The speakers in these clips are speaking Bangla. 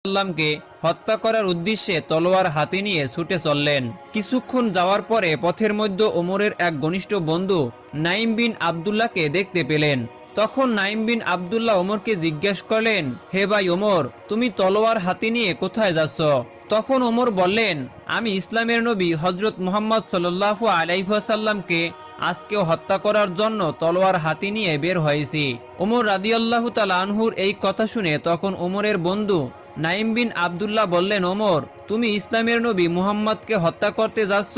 সাল্লামকে হত্যা করার উদ্দেশ্যে তলোয়ার হাতে নিয়ে ছুটে চললেন। কিছুক্ষণ যাওয়ার পরে পথের মধ্যে ওমরের এক ঘনিষ্ঠ বন্ধু নাইম বিন আবদুল্লাহকে দেখতে পেলেন। তখন নাইম বিন আবদুল্লাহ ওমরকে জিজ্ঞেস করলেন, হে ভাই ওমর, তুমি তলোয়ার হাতে নিয়ে কোথায় যাচ্ছ? তখন ওমর বললেন, আমি ইসলামের নবী হজরত মুহাম্মদ সাল্লাল্লাহু আলাইহি ওয়াসাল্লামকে আজকেও হত্যা করার জন্য তলোয়ার হাতে নিয়ে বের হয়েছি। ওমর রাদিয়াল্লাহু তাআলা আনহুর এই কথা শুনে তখন ওমরের বন্ধু নাইম বিন আবদুল্লাহ বললেন, ওমর, তুমি ইসলামের নবী মুহাম্মদকে হত্যা করতে যাচ্ছ,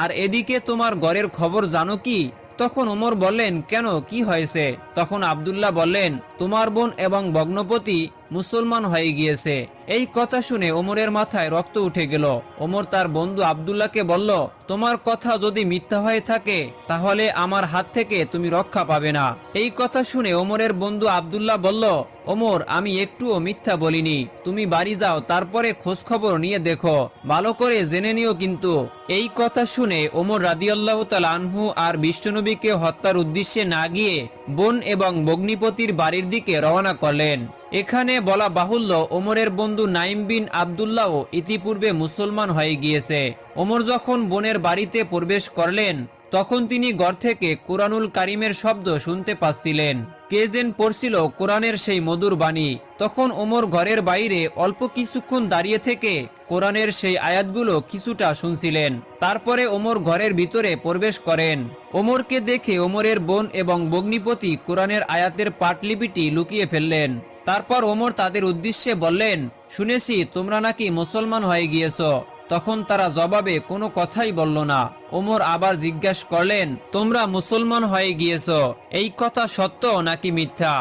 আর এদিকে তোমার ঘরের খবর জানো কি? তখন ওমর বললেন, কেন, কি হয়েছে? তখন আবদুল্লাহ বললেন, তোমার বোন এবং ভগ্নপতি মুসলমান হয়ে গিয়েছে। এই কথা শুনে ওমরের মাথায় রক্ত উঠে গেল। ওমর তার বন্ধু আবদুল্লাহকে বলল, তোমার কথা যদি মিথ্যা হয়ে থাকে তাহলে আমার হাত থেকে তুমি রক্ষা পাবে না। এই কথা শুনে ওমরের বন্ধু আবদুল্লাহ বলল, ওমর, আমি একটুও মিথ্যা বলিনি। তুমি বাড়ি যাও, তারপরে খোঁজ খবর নিয়ে দেখো, ভালো করে জেনে নিও কিন্তু। এই কথা শুনে ওমর রাদিয়াল্লাহু তাআলা আনহু আর বিশ্বনবীকে হত্যার উদ্দেশ্যে না গিয়ে বোন এবং ভগ্নিপতির বাড়ির দিকে রওনা করলেন। এখানে বলা বাহুল্য, ওমরের বন্ধু নাইম বিন আবদুল্লাহ ইতিপূর্বে মুসলমান হয়ে গিয়েছে। ওমর যখন বোনের বাড়িতে প্রবেশ করলেন তখন তিনি ঘর থেকে কুরআনুল কারীমের শব্দ শুনতে পাচ্ছিলেন। কে যেন পড়ছিল কোরআনের সেই মধুর বাণী। তখন ওমর ঘরের বাইরে অল্প কিছুক্ষণ দাঁড়িয়ে থেকে কোরআনের সেই আয়াতগুলো কিছুটা শুনছিলেন। তারপরে ওমর ঘরের ভিতরে প্রবেশ করেন। ওমরকে দেখে ওমরের বোন এবং ভগ্নিপতি কোরআনের আয়াতের পাটলিপিটি লুকিয়ে ফেললেন। তারপর ওমর তাদের উদ্দেশ্যে বললেন, শুনেছি তোমরা নাকি মুসলমান হয়ে গিয়েছ। তখন তারা জবাবে কোনো কথাই বলল না। ওমর আবার জিজ্ঞাসা করলেন, তোমরা মুসলমান হয়ে গিয়েছ, এই কথা সত্য নাকি মিথ্যা?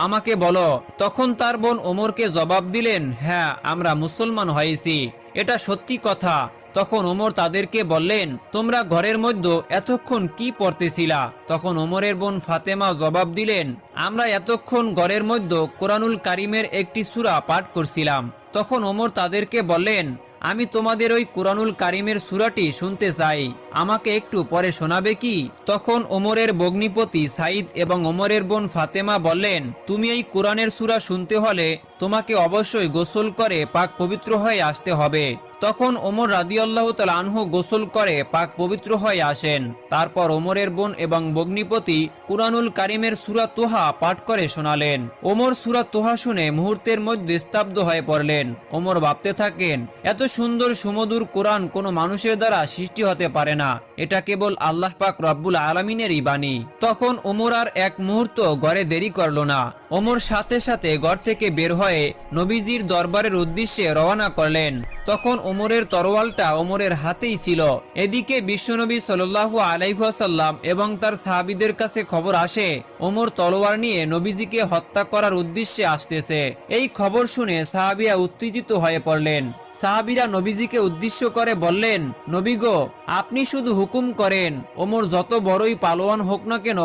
আমাকে বলো। তখন তার বোন ওমরকে জবাব দিলেন, হ্যাঁ, আমরা মুসলমান হয়েছি, এটা সত্যি কথা। তখন ওমর তাদেরকে বললেন, তোমরা ঘরের মধ্যে এতক্ষণ কি পড়তেছিলা? তখন ওমরের বোন ফাতেমা জবাব দিলেন, আমরা এতক্ষণ ঘরের মধ্যে কোরআনুল কারীমের একটি সূরা পাঠ করছিলাম। তখন ওমর তাদেরকে বললেন, আমি তোমাদের ওই কোরআনুল কারীমের সূরাটি শুনতে চাই, আমাকে একটু পরে শোনাবে কি? তখন ওমরের ভগ্নিপতি সাইদ এবং ওমরের বোন ফাতেমা বললেন, তুমি এই কোরআনের সূরা শুনতে হলে তোমাকে অবশ্যই গোসল করে পাক পবিত্র হয়ে আসতে হবে। তখন ওমর রাদিয়াল্লাহু তাআলা আনহু গোসল করে পাক পবিত্র হয়ে আসেন। তারপর ওমরের বোন এবং ভগ্নিপতি কুরআনুল কারীমের সূরা তোহা পাঠ করে শোনালেন। ওমর সূরা তোহা শুনে মুহূর্তের মধ্যে স্তব্ধ হয়ে পড়লেন। ওমর ভাবতে থাকেন, এত সুন্দর সুমধুর কোরআন কোনো মানুষের দ্বারা সৃষ্টি হতে পারে না, এটা কেবল আল্লাহ পাক রব্বুল আলামিনেরই বাণী। তখন ওমর আর এক মুহূর্ত ঘরে দেরি করল না। ওমর সাথে সাথে ঘর থেকে বের হয়ে নবীজির দরবারের উদ্দেশ্যে রওনা করলেন। তখন ওমরের তরোয়ালটা ওমরের হাতেই ছিল। এদিকে বিশ্বনবী সাল্লাল্লাহু আলাইহি ওয়াসাল্লাম এবং তার সাহাবীদের কাছে খবর আসে ওমর তলোয়ার নিয়ে নবীজিকে হত্যা করার উদ্দেশ্যে আসতেছে। এই খবর শুনে সাহাবীরা উত্তেজিত হয়ে পড়লেন। সাহাবীরা নবীজিকে উদ্দেশ্য করে বললেন, নবী গো, আপনি শুধু হুকুম করেন, ওমর যত বড়ই পালোয়ান হোক না কেন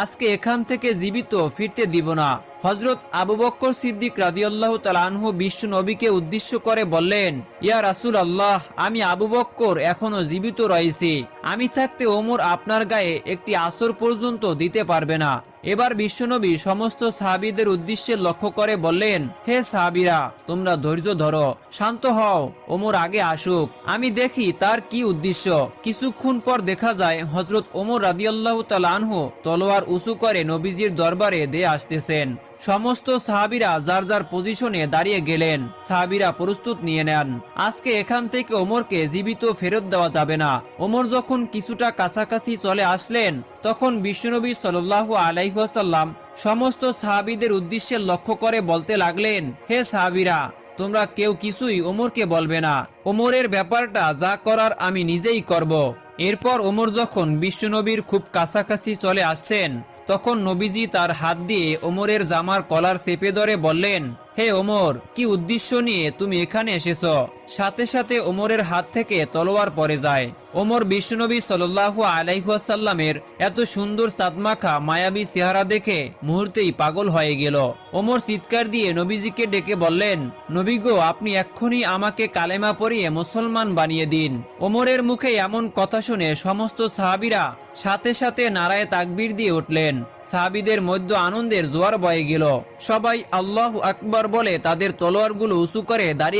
আজকে এখান থেকে জীবিত ফিরতে দিব না। হযরত আবু বকর সিদ্দিক রাদিয়াল্লাহু তাআলা আনহু বিশ্ব নবীকে উদ্দেশ্য করে বললেন, ইয়া রাসূলুল্লাহ, আমি আবু বকর এখনো জীবিত রয়েছি, আমি থাকতে ওমর আপনার গায়ে একটি আসর পর্যন্ত দিতে পারবে না। এবার বিশ্বনবী সমস্ত সাহাবীদের উদ্দেশ্যে লক্ষ্য করে বললেন, হে সাহাবীরা, তোমরা ধৈর্য ধরো, শান্ত হও, ওমর আগে আসুক, আমি দেখি তার কি উদ্দেশ্য। কিছুক্ষণ পর দেখা যায় হযরত ওমর রাদিয়াল্লাহু তাআলা আনহু তলোয়ার উঁচু করে নবীজির দরবারে দিয়ে আসতেছেন। সমস্ত সাহাবীরা যার যার পজিশনে দাঁড়িয়ে গেলেন। সাহাবীরা প্রস্তুত নিয়ে নেন, আজকে এখান থেকে ওমরকে জীবিত ফেরত দেওয়া যাবে না। ওমর যখন কিছুটা কাছাকাছি চলে আসলেন তখন বিশ্বনবী সাল্লাল্লাহু আলাইহি ওয়াসাল্লাম সমস্ত সাহাবীদের উদ্দেশ্যে লক্ষ্য করে বলতে লাগলেন, হে সাহাবীরা, তোমরা কেউ কিছুই ওমরকে বলবে না, ওমরের ব্যাপারটা যা করার আমি নিজেই করব। এরপর ওমর যখন বিশ্বনবীর খুব কাছাকাছি চলে আসছেন তখন নবীজি তার হাত দিয়ে ওমরের জামার কলার চেপে ধরে বললেন, হে ওমর, কি উদ্দেশ্য নিয়ে তুমি এখানে এসেছ? সাথে সাথে ওমরের হাত থেকে তলোয়ার পড়ে যায়। ওমর বিশ্বনবী সাল্লাল্লাহু আলাইহি ওয়াসাল্লামের এত সুন্দর চাঁদমাখা মায়াবী চেহারা দেখে মুহূর্তেই পাগল হয়ে গেল। ওমর চিৎকার দিয়ে নবীজিকে ডেকে বললেন, নবী গো, আপনি এক্ষুনি আমাকে কালেমা পড়িয়ে মুসলমান বানিয়ে দিন। ওমরের মুখে এমন কথা শুনে সমস্ত সাহাবীরা সাথে সাথে নারায়ে তাকবীর দিয়ে উঠলেন। সাহাবীদের মধ্যে আনন্দের জোয়ার বয়ে গেল। সবাই আল্লাহু আকবার বলে তাদের তলোয়ারগুলো উঁচু করে দাঁড়িয়ে